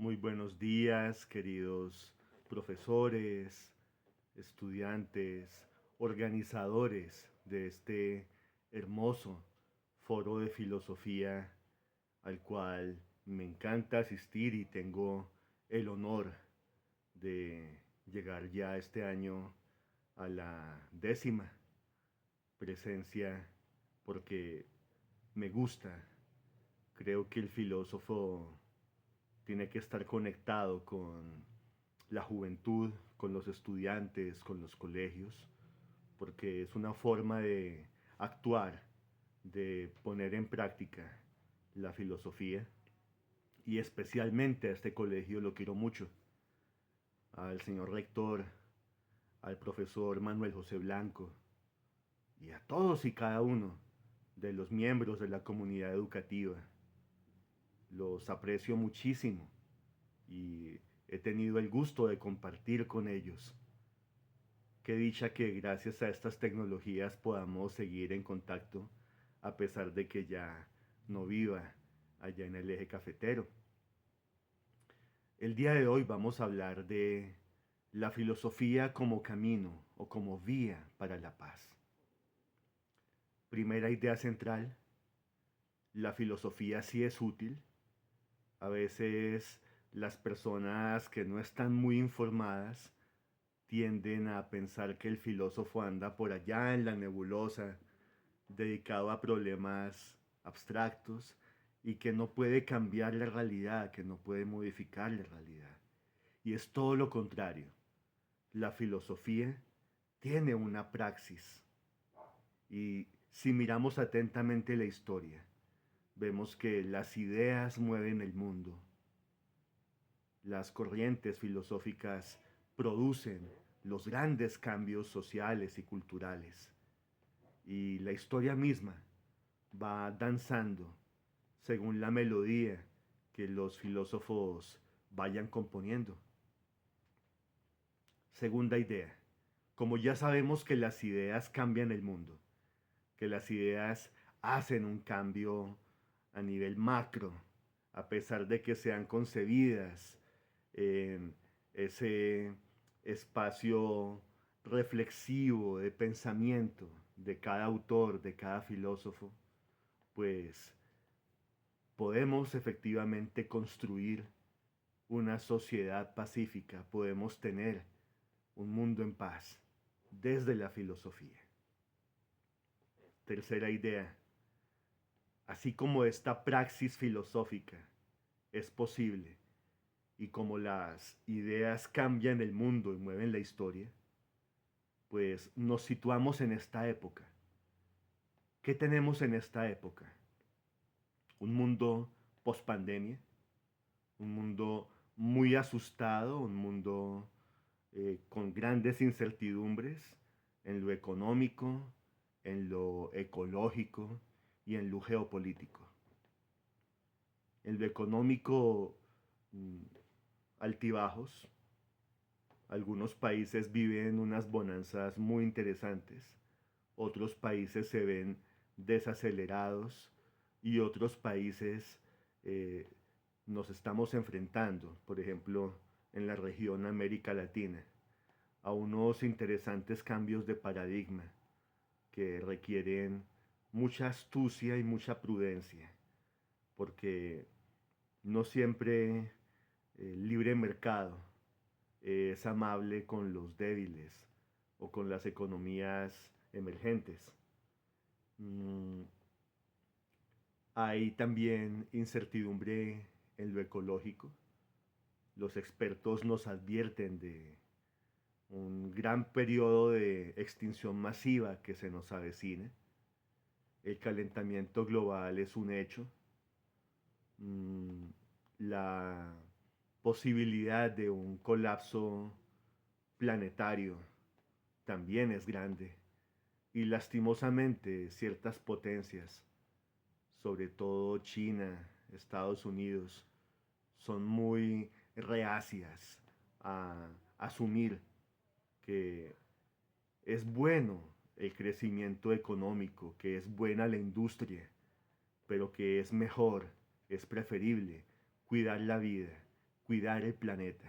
Muy buenos días, queridos profesores, estudiantes, organizadores de este hermoso foro de filosofía al cual me encanta asistir y tengo el honor de llegar ya este año a la 10ª presencia porque me gusta. Creo que el filósofo tiene que estar conectado con la juventud, con los estudiantes, con los colegios, porque es una forma de actuar, de poner en práctica la filosofía. Y especialmente a este colegio lo quiero mucho, al señor rector, al profesor Manuel José Blanco y a todos y cada uno de los miembros de la comunidad educativa. Los aprecio muchísimo y he tenido el gusto de compartir con ellos. Qué dicha que gracias a estas tecnologías podamos seguir en contacto a pesar de que ya no viva allá en el eje cafetero. El día de hoy vamos a hablar de la filosofía como camino o como vía para la paz. Primera idea central, la filosofía sí es útil. A veces las personas que no están muy informadas tienden a pensar que el filósofo anda por allá en la nebulosa, dedicado a problemas abstractos y que no puede cambiar la realidad, que no puede modificar la realidad. Y es todo lo contrario. La filosofía tiene una praxis y si miramos atentamente la historia, vemos que las ideas mueven el mundo. Las corrientes filosóficas producen los grandes cambios sociales y culturales. Y la historia misma va danzando según la melodía que los filósofos vayan componiendo. Segunda idea, como ya sabemos que las ideas cambian el mundo, que las ideas hacen un cambio a nivel macro, a pesar de que sean concebidas en ese espacio reflexivo de pensamiento de cada autor, de cada filósofo, pues podemos efectivamente construir una sociedad pacífica, podemos tener un mundo en paz desde la filosofía. Tercera idea, así como esta praxis filosófica es posible y como las ideas cambian el mundo y mueven la historia, pues nos situamos en esta época. ¿Qué tenemos en esta época? Un mundo post pandemia, un mundo muy asustado, un mundo con grandes incertidumbres en lo económico, en lo ecológico y en lo geopolítico. En lo económico, altibajos. Algunos países viven unas bonanzas muy interesantes, otros países se ven desacelerados y otros países eh, nos estamos enfrentando, por ejemplo, en la región América Latina, a unos interesantes cambios de paradigma que requieren mucha astucia y mucha prudencia, porque no siempre el libre mercado es amable con los débiles o con las economías emergentes. Mm, Hay también incertidumbre en lo ecológico. Los expertos nos advierten de un gran periodo de extinción masiva que se nos avecina. El calentamiento global es un hecho. Mm, la posibilidad de un colapso planetario también es grande. Y lastimosamente ciertas potencias, sobre todo China, Estados Unidos, son muy reacias a asumir que es bueno el crecimiento económico, que es buena la industria, pero que es mejor, es preferible cuidar la vida, cuidar el planeta.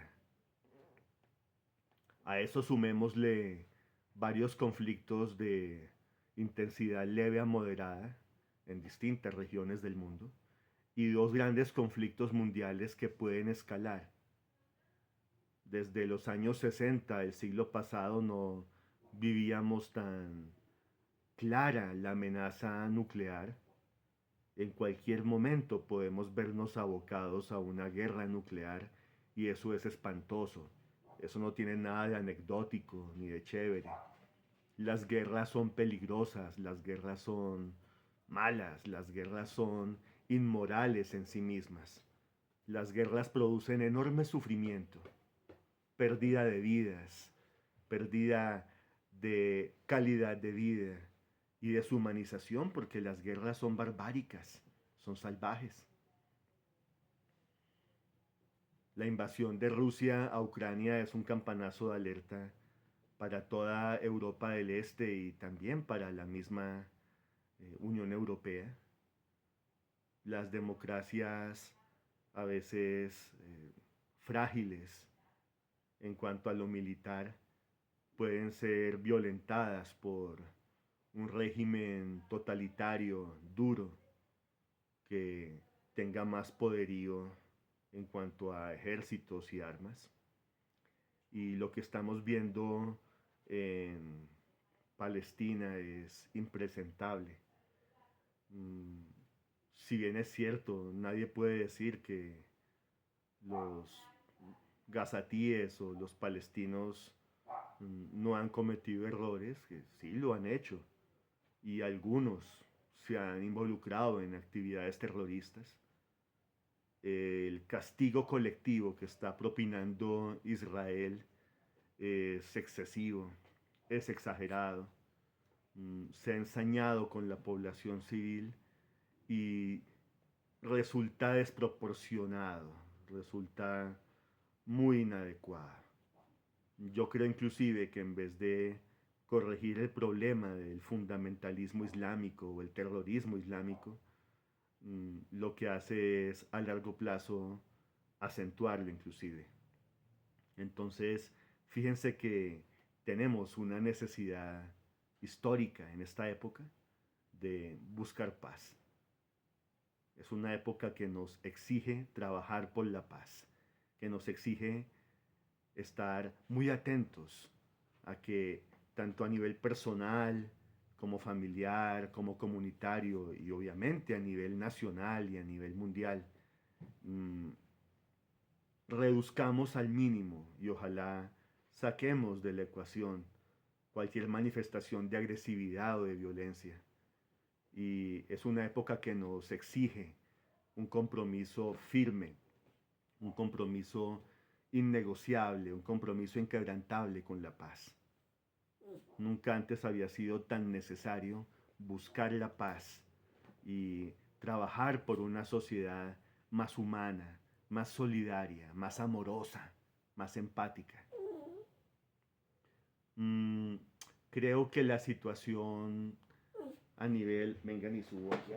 A eso sumémosle varios conflictos de intensidad leve a moderada en distintas regiones del mundo y dos grandes conflictos mundiales que pueden escalar. Desde los años 60 del siglo pasado no vivíamos tan clara la amenaza nuclear. En cualquier momento podemos vernos abocados a una guerra nuclear y eso es espantoso. Eso no tiene nada de anecdótico ni de chévere. Las guerras son peligrosas, las guerras son malas, las guerras son inmorales en sí mismas. Las guerras producen enorme sufrimiento, pérdida de vidas, pérdida de calidad de vida y deshumanización, porque las guerras son barbáricas, son salvajes. La invasión de Rusia a Ucrania es un campanazo de alerta para toda Europa del Este y también para la misma Unión Europea. Las democracias a veces frágiles en cuanto a lo militar pueden ser violentadas por un régimen totalitario, duro, que tenga más poderío en cuanto a ejércitos y armas. Y lo que estamos viendo en Palestina es impresentable. Si bien es cierto, nadie puede decir que los gazatíes o los palestinos no han cometido errores, que sí lo han hecho, y algunos se han involucrado en actividades terroristas. El castigo colectivo que está propinando Israel es excesivo, es exagerado, se ha ensañado con la población civil y resulta desproporcionado, resulta muy inadecuado. Yo creo inclusive que en vez de corregir el problema del fundamentalismo islámico o el terrorismo islámico, lo que hace es a largo plazo acentuarlo inclusive. Entonces, fíjense que tenemos una necesidad histórica en esta época de buscar paz. Es una época que nos exige trabajar por la paz, que nos exige estar muy atentos a que tanto a nivel personal, como familiar, como comunitario y obviamente a nivel nacional y a nivel mundial, reduzcamos al mínimo y ojalá saquemos de la ecuación cualquier manifestación de agresividad o de violencia. Y es una época que nos exige un compromiso firme, un compromiso innegociable, un compromiso inquebrantable con la paz. Nunca antes había sido tan necesario buscar la paz y trabajar por una sociedad más humana, más solidaria, más amorosa, más empática. Creo que la situación a nivel... Vengan y subo aquí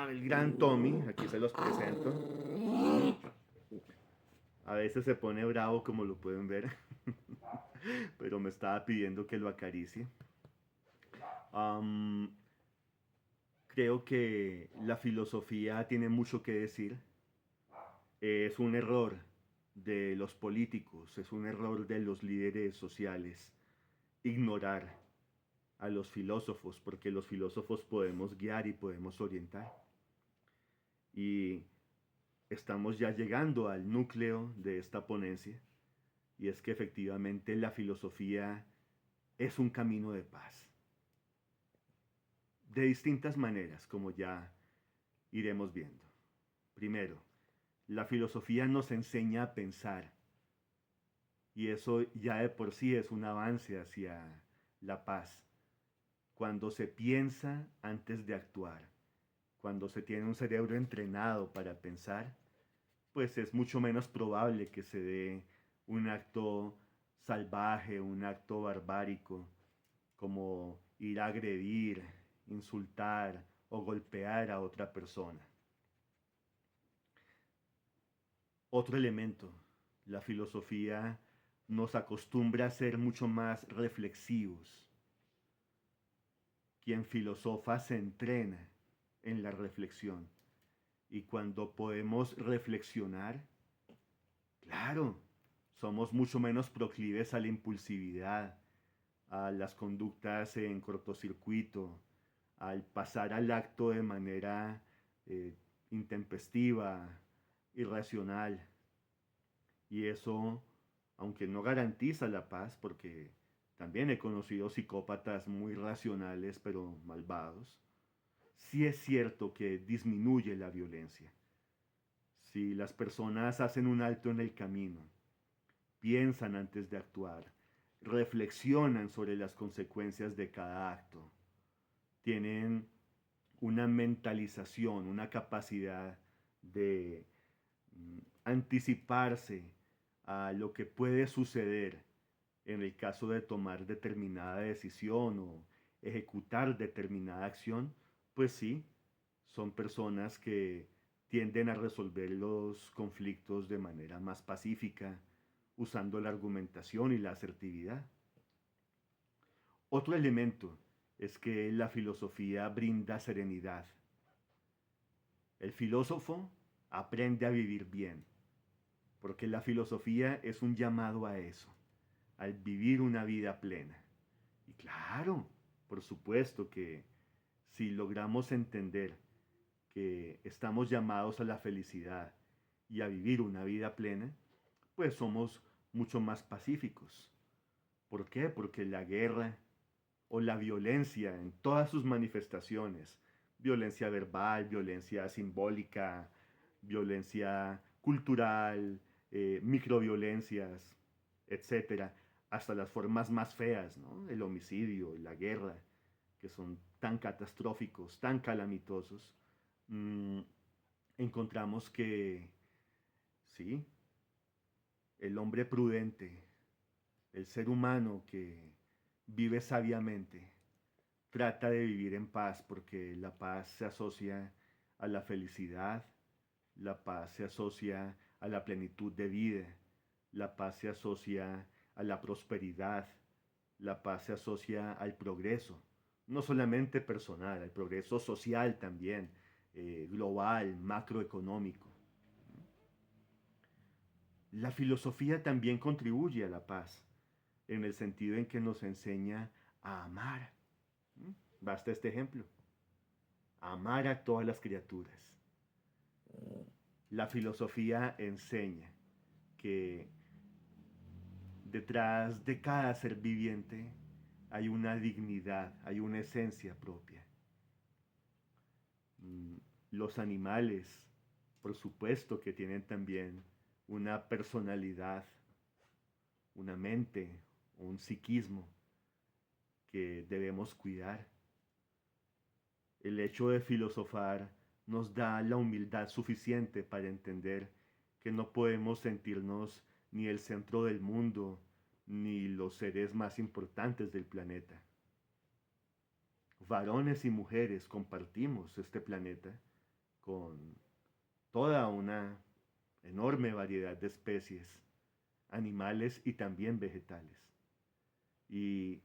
el gran Tommy, aquí se los presento. A veces se pone bravo como lo pueden ver, pero me estaba pidiendo que lo acaricie. Creo que la filosofía tiene mucho que decir. Es un error de los políticos, es un error de los líderes sociales ignorar a los filósofos, porque los filósofos podemos guiar y podemos orientar. Y estamos ya llegando al núcleo de esta ponencia, y es que efectivamente la filosofía es un camino de paz. De distintas maneras, como ya iremos viendo. Primero, la filosofía nos enseña a pensar, y eso ya de por sí es un avance hacia la paz. Cuando se piensa antes de actuar, cuando se tiene un cerebro entrenado para pensar, pues es mucho menos probable que se dé un acto salvaje, un acto barbárico, como ir a agredir, insultar o golpear a otra persona. Otro elemento, la filosofía nos acostumbra a ser mucho más reflexivos. Quien filosofa se entrena en la reflexión. Y cuando podemos reflexionar, claro, somos mucho menos proclives a la impulsividad, a las conductas en cortocircuito, al pasar al acto de manera eh, intempestiva, irracional. Y eso, aunque no garantiza la paz, porque también he conocido psicópatas muy racionales pero malvados, sí es cierto que disminuye la violencia. Si las personas hacen un alto en el camino, piensan antes de actuar, reflexionan sobre las consecuencias de cada acto, tienen una mentalización, una capacidad de anticiparse a lo que puede suceder en el caso de tomar determinada decisión o ejecutar determinada acción, pues sí, son personas que tienden a resolver los conflictos de manera más pacífica, usando la argumentación y la asertividad. Otro elemento es que la filosofía brinda serenidad. El filósofo aprende a vivir bien, porque la filosofía es un llamado a eso, al vivir una vida plena. Y claro, por supuesto que si logramos entender que estamos llamados a la felicidad y a vivir una vida plena, pues somos mucho más pacíficos. ¿Por qué? Porque la guerra o la violencia en todas sus manifestaciones, violencia verbal, violencia simbólica, violencia cultural, microviolencias, etcétera, hasta las formas más feas, ¿no? El homicidio, la guerra, que son tan catastróficos, tan calamitosos, mmm, encontramos que, sí, el hombre prudente, el ser humano que vive sabiamente, trata de vivir en paz porque la paz se asocia a la felicidad, la paz se asocia a la plenitud de vida, la paz se asocia a la prosperidad, la paz se asocia al progreso, no solamente personal, al progreso social también, global, macroeconómico. La filosofía también contribuye a la paz, en el sentido en que nos enseña a amar. Basta este ejemplo. Amar a todas las criaturas. La filosofía enseña que detrás de cada ser viviente hay una dignidad, hay una esencia propia. Los animales, por supuesto que tienen también una personalidad, una mente, un psiquismo que debemos cuidar. El hecho de filosofar nos da la humildad suficiente para entender que no podemos sentirnos ni el centro del mundo, ni los seres más importantes del planeta. Varones y mujeres compartimos este planeta con toda una enorme variedad de especies, animales y también vegetales. Y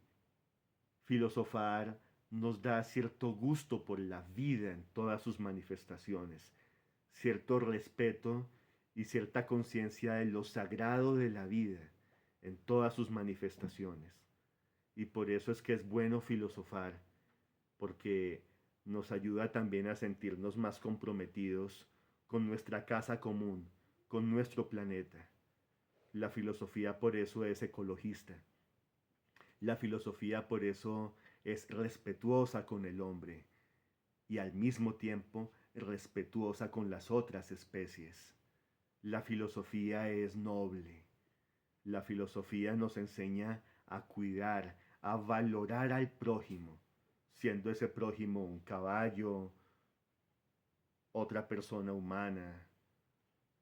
filosofar nos da cierto gusto por la vida en todas sus manifestaciones, cierto respeto y cierta conciencia de lo sagrado de la vida en todas sus manifestaciones. Y por eso es que es bueno filosofar, porque nos ayuda también a sentirnos más comprometidos con nuestra casa común, con nuestro planeta. La filosofía por eso es ecologista. La filosofía por eso es respetuosa con el hombre y al mismo tiempo respetuosa con las otras especies. La filosofía es noble. La filosofía nos enseña a cuidar, a valorar al prójimo, siendo ese prójimo un caballo, otra persona humana,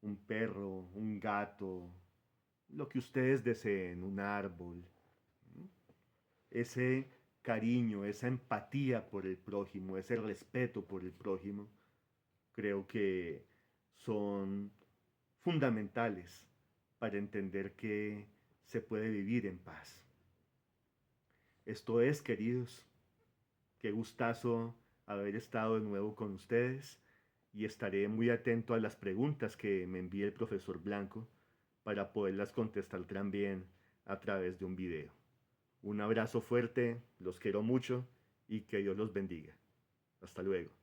un perro, un gato, lo que ustedes deseen, un árbol. Ese cariño, esa empatía por el prójimo, ese respeto por el prójimo, creo que son fundamentales para entender que se puede vivir en paz. Esto es, queridos, qué gustazo haber estado de nuevo con ustedes y estaré muy atento a las preguntas que me envíe el profesor Blanco para poderlas contestar también a través de un video. Un abrazo fuerte, los quiero mucho y que Dios los bendiga. Hasta luego.